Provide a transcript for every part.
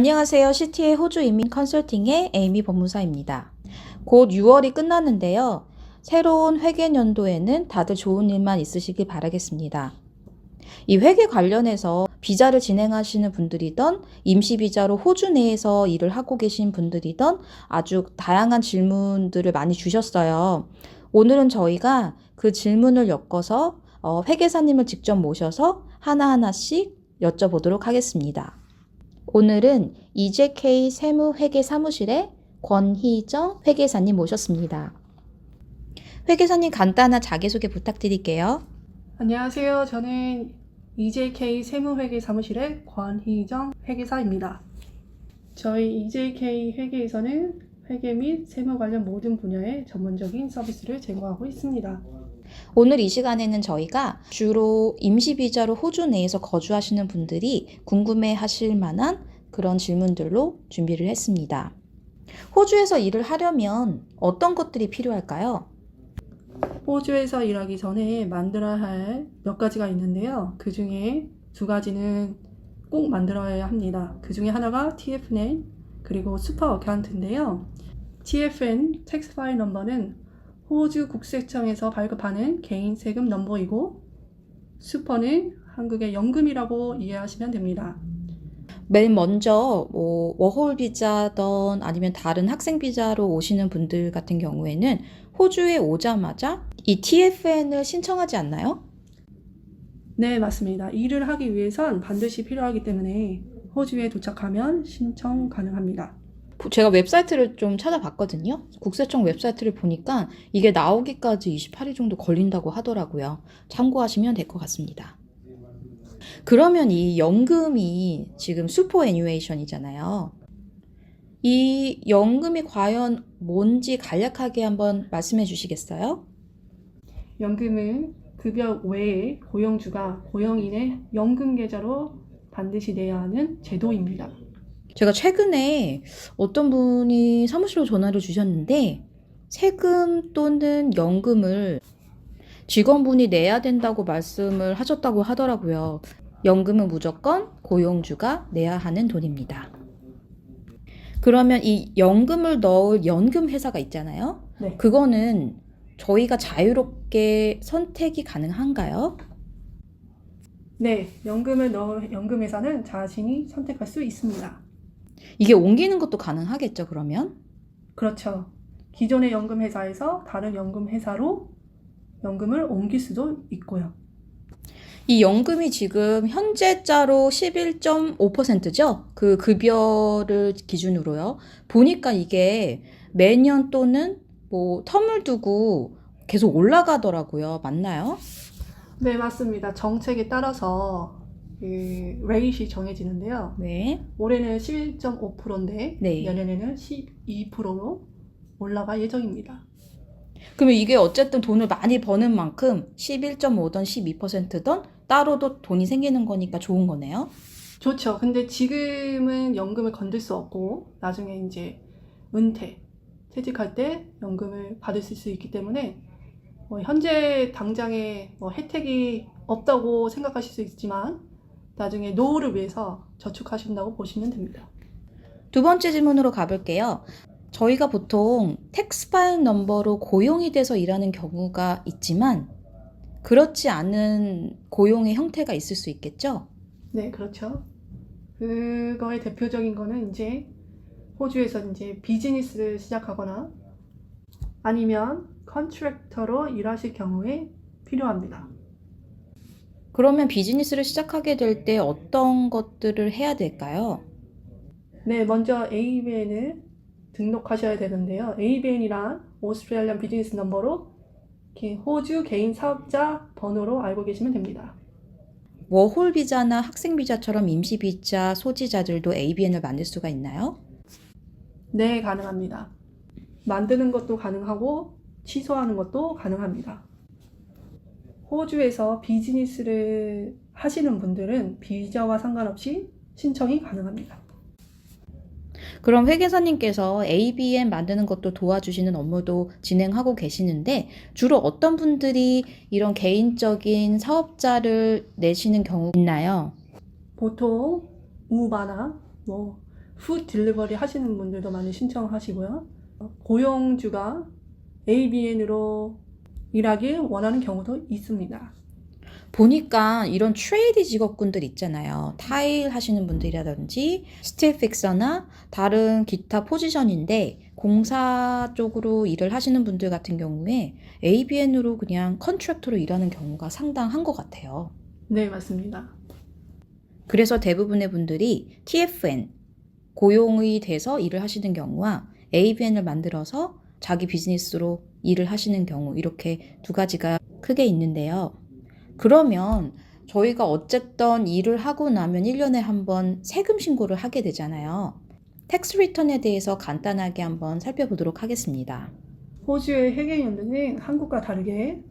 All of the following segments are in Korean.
안녕하세요. 시티의 호주 이민 컨설팅의 에이미 법무사입니다. 곧 6월이 끝나는데요. 새로운 회계 연도에는 다들 좋은 일만 있으시길 바라겠습니다. 이 회계 관련해서 비자를 진행하시는 분들이던 임시비자로 호주 내에서 일을 하고 계신 분들이던 아주 다양한 질문들을 많이 주셨어요. 오늘은 저희가 그 질문을 엮어서 회계사님을 직접 모셔서 하나하나씩 여쭤보도록 하겠습니다. 오늘은 EJK 세무회계사무실의 권희정 회계사님 모셨습니다. 회계사님 간단한 자기소개 부탁드릴게요. 안녕하세요. 저는 EJK 세무회계 사무실의 권희정 회계사입니다. 저희 EJK 회계에서는 회계 및 세무 관련 모든 분야의 전문적인 서비스를 제공하고 있습니다. 오늘 이 시간에는 저희가 주로 임시비자로 호주 내에서 거주하시는 분들이 궁금해하실 만한 그런 질문들로 준비를 했습니다. 호주에서 일을 하려면 어떤 것들이 필요할까요? 호주에서 일하기 전에 만들어야 할 몇 가지가 있는데요. 그 중에 두 가지는 꼭 만들어야 합니다. 그 중에 하나가 TFN 그리고 슈퍼 어카운트인데요. TFN 텍스 파일 넘버는 호주 국세청에서 발급하는 개인 세금 넘버이고 슈퍼는 한국의 연금이라고 이해하시면 됩니다. 맨 먼저 워홀 비자든 아니면 다른 학생 비자로 오시는 분들 같은 경우에는 호주에 오자마자 이 TFN을 신청하지 않나요? 네, 맞습니다. 일을 하기 위해선 반드시 필요하기 때문에 호주에 도착하면 신청 가능합니다. 제가 웹사이트를 좀 찾아봤거든요. 국세청 웹사이트를 보니까 이게 나오기까지 28일 정도 걸린다고 하더라고요. 참고하시면 될 것 같습니다. 그러면 이 연금이 지금 슈퍼애뉴에이션이잖아요. 이 연금이 과연 뭔지 간략하게 한번 말씀해 주시겠어요? 연금은 급여 외에 고용주가 고용인의 연금 계좌로 반드시 내야 하는 제도입니다. 제가 최근에 어떤 분이 사무실로 전화를 주셨는데 세금 또는 연금을 직원분이 내야 된다고 말씀을 하셨다고 하더라고요. 연금은 무조건 고용주가 내야 하는 돈입니다. 그러면 이 연금을 넣을 연금 회사가 있잖아요. 네. 그거는 저희가 자유롭게 선택이 가능한가요? 네, 연금을 넣을 연금회사는 자신이 선택할 수 있습니다. 이게 옮기는 것도 가능하겠죠, 그러면? 그렇죠. 기존의 연금회사에서 다른 연금회사로 연금을 옮길 수도 있고요. 이 연금이 지금 현재자로 11.5%죠? 그 급여를 기준으로요. 보니까 이게 매년 또는 텀을 두고 계속 올라가더라고요. 맞나요? 네, 맞습니다. 정책에 따라서 그 레이트이 정해지는데요. 네. 올해는 11.5%인데 네. 내년에는 12%로 올라갈 예정입니다. 그러면 이게 어쨌든 돈을 많이 버는 만큼 11.5든 12%든 따로도 돈이 생기는 거니까 좋은 거네요. 좋죠. 근데 지금은 연금을 건들 수 없고 나중에 이제 은퇴, 퇴직할 때 연금을 받을 수 있기 때문에 현재 당장에 혜택이 없다고 생각하실 수 있지만 나중에 노후를 위해서 저축하신다고 보시면 됩니다. 두 번째 질문으로 가볼게요. 저희가 보통 텍스 파일 넘버로 고용이 돼서 일하는 경우가 있지만 그렇지 않은 고용의 형태가 있을 수 있겠죠? 네, 그렇죠. 그거의 대표적인 거는 이제 호주에서 이제 비즈니스를 시작하거나 아니면 컨트랙터로 일하실 경우에 필요합니다. 그러면 비즈니스를 시작하게 될 때 어떤 것들을 해야 될까요? 네, 먼저 ABN을 등록하셔야 되는데요. ABN이란 오스트레일리안 비즈니스 넘버로 호주 개인 사업자 번호로 알고 계시면 됩니다. 워홀 비자나 학생 비자처럼 임시 비자 소지자들도 ABN을 만들 수가 있나요? 네, 가능합니다. 만드는 것도 가능하고 취소하는 것도 가능합니다. 호주에서 비즈니스를 하시는 분들은 비자와 상관없이 신청이 가능합니다. 그럼 회계사님께서 ABN 만드는 것도 도와주시는 업무도 진행하고 계시는데 주로 어떤 분들이 이런 개인적인 사업자를 내시는 경우 있나요? 보통 우바나 푸드 딜리버리 하시는 분들도 많이 신청하시고요. 고용주가 ABN으로 일하길 원하는 경우도 있습니다. 보니까 이런 트레이드 직업군들 있잖아요. 타일 하시는 분들이라든지 스틸 픽서나 다른 기타 포지션인데 공사 쪽으로 일을 하시는 분들 같은 경우에 ABN으로 그냥 컨트랙터로 일하는 경우가 상당한 것 같아요. 네, 맞습니다. 그래서 대부분의 분들이 TFN, 고용이 돼서 일을 하시는 경우와 ABN을 만들어서 자기 비즈니스로 일을 하시는 경우, 이렇게 두 가지가 크게 있는데요. 그러면 저희가 어쨌든 일을 하고 나면 1년에 한 번 세금 신고를 하게 되잖아요. 텍스 리턴에 대해서 간단하게 한번 살펴보도록 하겠습니다. 호주의 회계연도는 한국과 다르게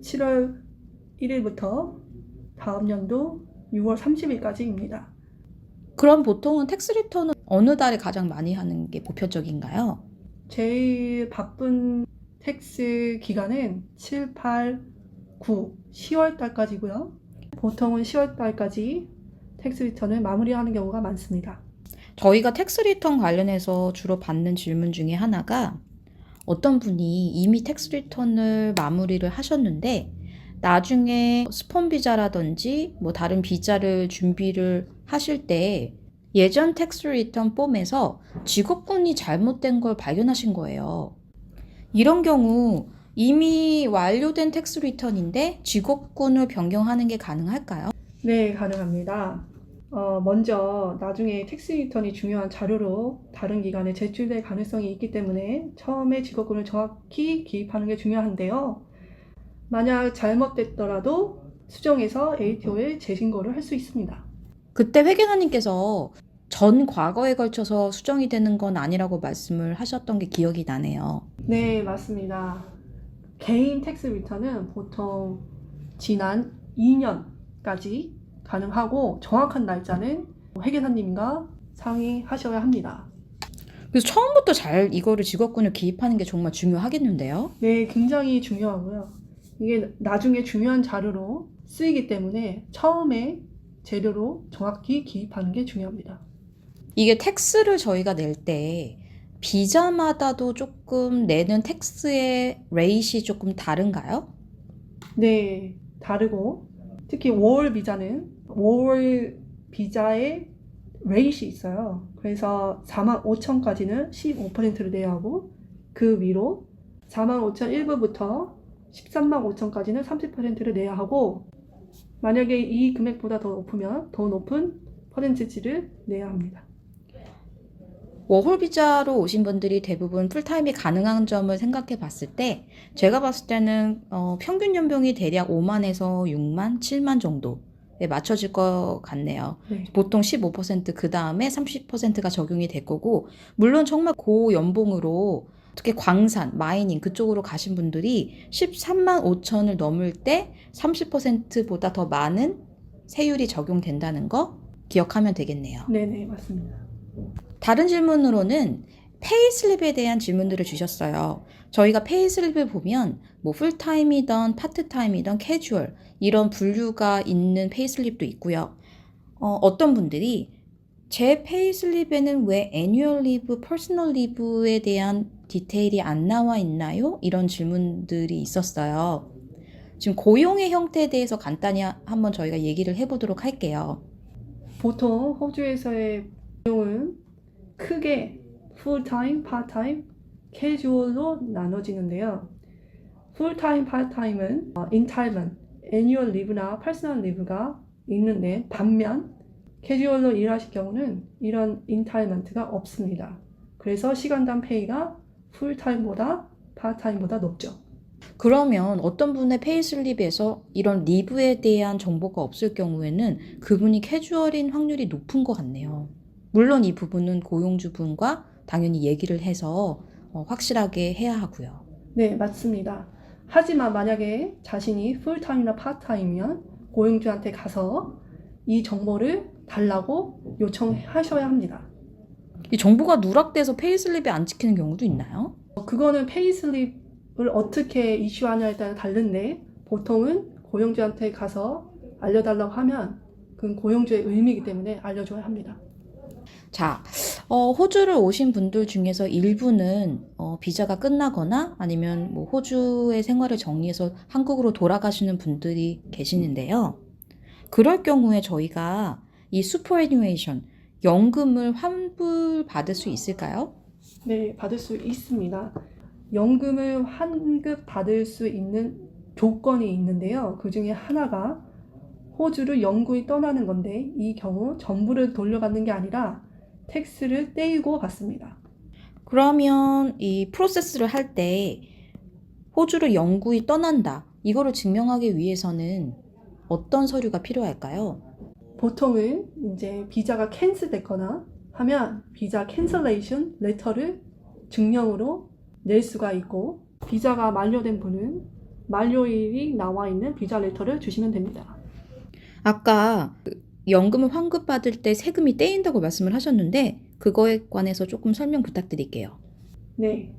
7월 1일부터 다음 연도 6월 30일까지입니다. 그럼 보통은 텍스 리턴은 어느 달에 가장 많이 하는 게 보편적인가요? 제일 바쁜 텍스 기간은 7, 8, 9, 10월 달까지고요. 보통은 10월 달까지 텍스 리턴을 마무리하는 경우가 많습니다. 저희가 텍스 리턴 관련해서 주로 받는 질문 중에 하나가 어떤 분이 이미 텍스 리턴을 마무리를 하셨는데 나중에 스폰 비자라든지 뭐 다른 비자를 준비를 하실 때 예전 텍스 리턴 폼에서 직업군이 잘못된 걸 발견하신 거예요. 이런 경우 이미 완료된 텍스 리턴인데 직업군을 변경하는 게 가능할까요? 네, 가능합니다. 먼저 나중에 텍스 리턴이 중요한 자료로 다른 기관에 제출될 가능성이 있기 때문에 처음에 직업군을 정확히 기입하는 게 중요한데요. 만약 잘못됐더라도 수정해서 ATO에 재신고를 할 수 있습니다. 그때 회계사님께서 전 과거에 걸쳐서 수정이 되는 건 아니라고 말씀을 하셨던 게 기억이 나네요. 네, 맞습니다. 개인 텍스 리턴은 보통 지난 2년까지 가능하고 정확한 날짜는 회계사님과 상의하셔야 합니다. 그래서 처음부터 잘 이거를 직업군을 기입하는 게 정말 중요하겠는데요? 네, 굉장히 중요하고요. 이게 나중에 중요한 자료로 쓰이기 때문에 처음에 재료로 정확히 기입하는 게 중요합니다. 이게 텍스를 저희가 낼 때 비자마다도 조금 내는 텍스의 레이시 조금 다른가요? 네, 다르고 특히 월 비자는 월 비자의 레이시 있어요. 그래서 45,000까지는 15%를 내야 하고 그 위로 45,001부부터 135,000까지는 30%를 내야 하고 만약에 이 금액보다 더 높으면 더 높은 퍼센티지를 내야 합니다. 워홀 비자로 오신 분들이 대부분 풀타임이 가능한 점을 생각해 봤을 때 제가 봤을 때는 평균 연봉이 대략 5만에서 6만, 7만 정도에 맞춰질 것 같네요. 네. 보통 15% 그 다음에 30%가 적용이 될 거고 물론 정말 고연봉으로 특히 광산, 마이닝 그쪽으로 가신 분들이 13만 5천을 넘을 때 30%보다 더 많은 세율이 적용된다는 거 기억하면 되겠네요. 네네, 맞습니다. 다른 질문으로는 페이슬립에 대한 질문들을 주셨어요. 저희가 페이슬립을 보면 뭐 풀타임이든 파트타임이든 캐주얼 이런 분류가 있는 페이슬립도 있고요. 어떤 분들이 제 페이슬립에는 왜 애뉴얼 리브, 퍼스널 리브에 대한 디테일이 안 나와 있나요? 이런 질문들이 있었어요. 지금 고용의 형태에 대해서 간단히 한번 저희가 얘기를 해보도록 할게요. 보통 호주에서의 고용은 크게 풀타임, 파트타임, 캐주얼로 나눠지는데요. 풀타임, 파트타임은 인타임먼트, 애뉴얼 리브나 퍼스널 리브가 있는데 반면 캐주얼로 일하실 경우는 이런 인타임먼트가 없습니다. 그래서 시간당 페이가 풀타임보다 파트타임보다 높죠. 그러면 어떤 분의 페이슬립에서 이런 리브에 대한 정보가 없을 경우에는 그분이 캐주얼인 확률이 높은 것 같네요. 물론 이 부분은 고용주분과 당연히 얘기를 해서 확실하게 해야 하고요. 네, 맞습니다. 하지만 만약에 자신이 풀타임이나 파트타임이면 고용주한테 가서 이 정보를 달라고 요청하셔야 합니다. 이 정보가 누락돼서 페이슬립에 안 찍히는 경우도 있나요? 그거는 페이슬립을 어떻게 이슈하냐에 따라 다른데 보통은 고용주한테 가서 알려달라고 하면 그건 고용주의 의무이기 때문에 알려줘야 합니다. 자, 호주를 오신 분들 중에서 일부는 비자가 끝나거나 아니면 뭐 호주의 생활을 정리해서 한국으로 돌아가시는 분들이 계시는데요. 그럴 경우에 저희가 이 슈퍼애니메이션 연금을 환불받을 수 있을까요? 네, 받을 수 있습니다. 연금을 환급 받을 수 있는 조건이 있는데요. 그 중에 하나가 호주를 영구히 떠나는 건데 이 경우 전부를 돌려받는 게 아니라 텍스를 떼이고 받습니다. 그러면 이 프로세스를 할 때 호주를 영구히 떠난다. 이거를 증명하기 위해서는 어떤 서류가 필요할까요? 보통은 이제 비자가 캔슬됐거나 하면 비자 캔슬레이션 레터를 증명으로 낼 수가 있고 비자가 만료된 분은 만료일이 나와 있는 비자 레터를 주시면 됩니다. 아까 연금을 환급받을 때 세금이 떼인다고 말씀을 하셨는데 그거에 관해서 조금 설명 부탁드릴게요. 네,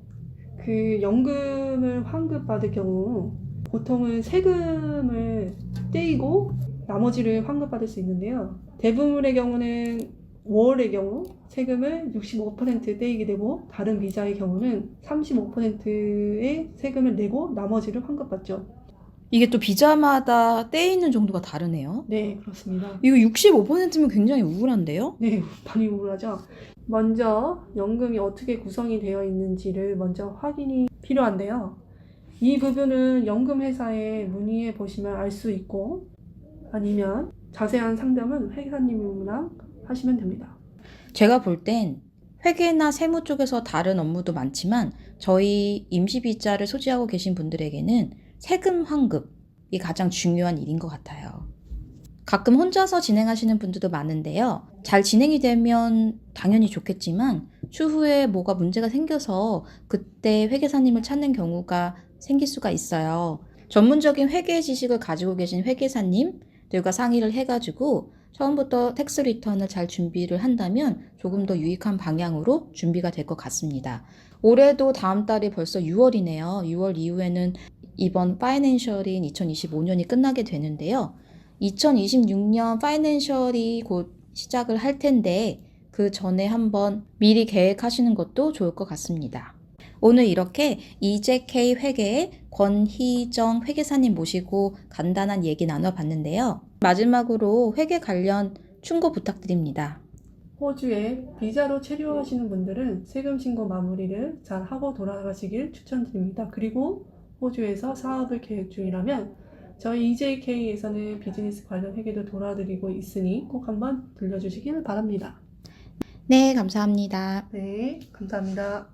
그 연금을 환급받을 경우 보통은 세금을 떼이고 나머지를 환급받을 수 있는데요. 대부분의 경우는 월의 경우 세금을 65% 떼이게 되고 다른 비자의 경우는 35%의 세금을 내고 나머지를 환급받죠. 이게 또 비자마다 떼이는 정도가 다르네요. 네, 그렇습니다. 이거 65%면 굉장히 우울한데요? 네, 많이 우울하죠. 먼저 연금이 어떻게 구성이 되어 있는지를 먼저 확인이 필요한데요. 이 부분은 연금회사에 문의해 보시면 알 수 있고 아니면 자세한 상담은 회계사님이랑 하시면 됩니다. 제가 볼 땐 회계나 세무 쪽에서 다른 업무도 많지만 저희 임시비자를 소지하고 계신 분들에게는 세금 환급이 가장 중요한 일인 것 같아요. 가끔 혼자서 진행하시는 분들도 많은데요. 잘 진행이 되면 당연히 좋겠지만 추후에 뭐가 문제가 생겨서 그때 회계사님을 찾는 경우가 생길 수가 있어요. 전문적인 회계 지식을 가지고 계신 회계사님들과 상의를 해가지고 처음부터 텍스 리턴을 잘 준비를 한다면 조금 더 유익한 방향으로 준비가 될 것 같습니다. 올해도 다음 달이 벌써 6월이네요. 6월 이후에는 이번 파이낸셜인 2025년이 끝나게 되는데요. 2026년 파이낸셜이 곧 시작을 할 텐데 그 전에 한번 미리 계획하시는 것도 좋을 것 같습니다. 오늘 이렇게 EJK 회계의 권희정 회계사님 모시고 간단한 얘기 나눠봤는데요. 마지막으로 회계 관련 충고 부탁드립니다. 호주에 비자로 체류하시는 분들은 세금 신고 마무리를 잘 하고 돌아가시길 추천드립니다. 그리고 호주에서 사업을 계획 중이라면 저희 EJK에서는 비즈니스 관련 회계도 도와드리고 있으니 꼭 한번 들려주시길 바랍니다. 네, 감사합니다. 네, 감사합니다.